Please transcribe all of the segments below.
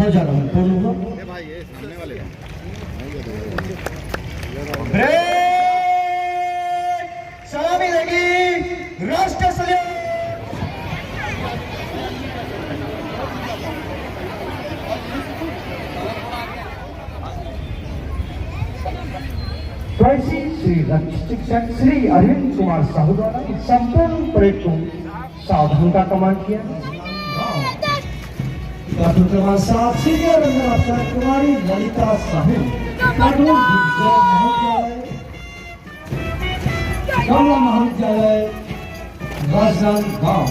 ध्वजारोहण पूर्ण हुआ। सलामी देगी राष्ट्र सलाम। वैसी श्री रक्षा शिक्षक श्री अरविंद कुमार साहू द्वारा संपूर्ण परेड को सावधानता कमांड किया। प्लाटून क्रमांक 7 सीनियर रंजन अफसर कुमारी ललिता साहू, प्लाटून महाविद्यालय राजनंदगांव।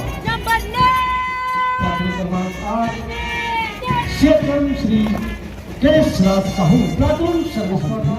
प्लाटून क्रमांक 8 क्षेत्रम श्री केशराज साहू, प्लाटून सर्वस्पर्धा।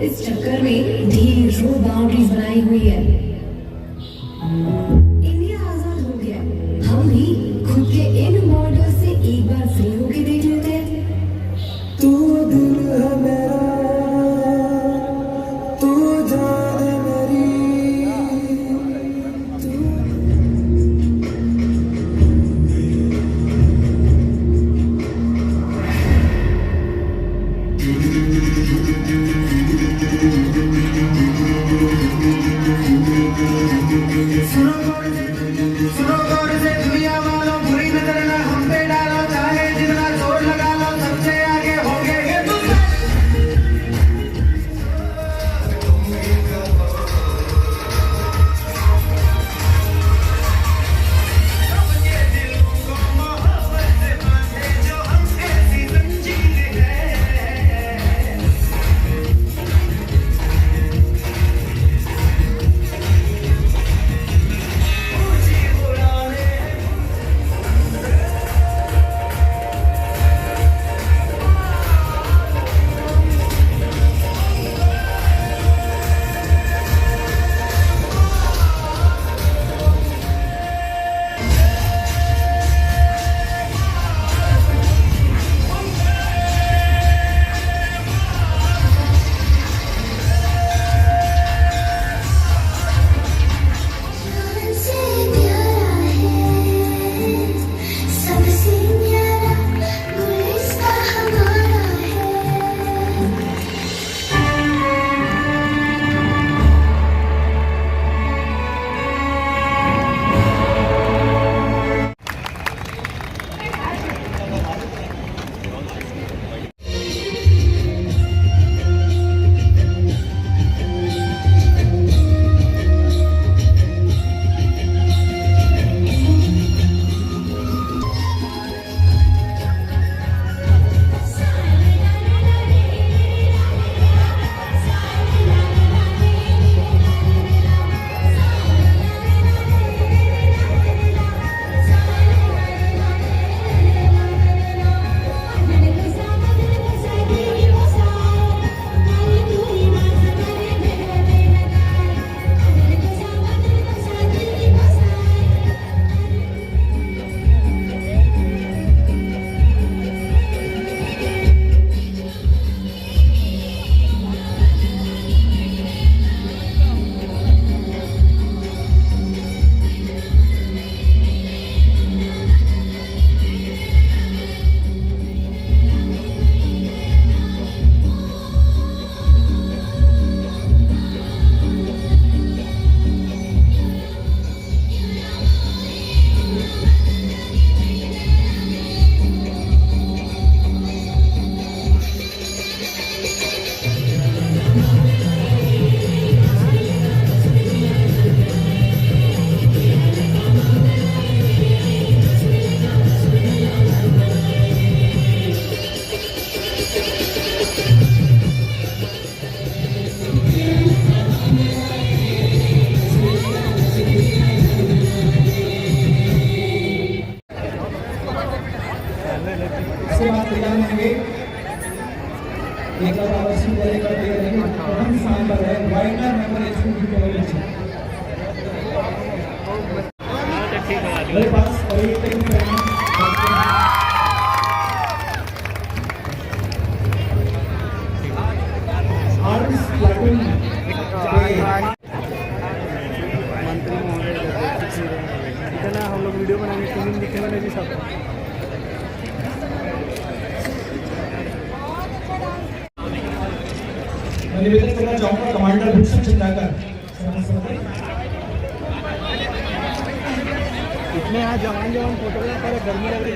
इस चक्कर में ढेरों बाउंड्रीज बनाई हुई है। इंडिया आजाद हो गया, हम भी खुद के इन बॉर्डर से एक बार फ्री होके देख लेते हैं। तू दिल है मेरा, तू जान है मेरी, सुनो गौर से दुनिया वालों, बुरी नजर ना हम पे डालो, चाहे जितना जोर लगा लो सबसे आगे होंगे ये तुम। इसके बाद तैयार होंगे एक बार आवश्यक कर दे रहे हैं। प्रथम स्थान पर है वाइनर नंबर स्कूल की कॉलेज। मेरे पास आर्म्स प्लाटून मंत्री महोदय इतना हम लोग वीडियो बनाने के लिए दिखे वाले भी सब मैं निवेदन करना चाहूंगा कमांडर भूषण चिंताकर इतने यहाँ जवान जवान फोटो गर्मी लग रही है।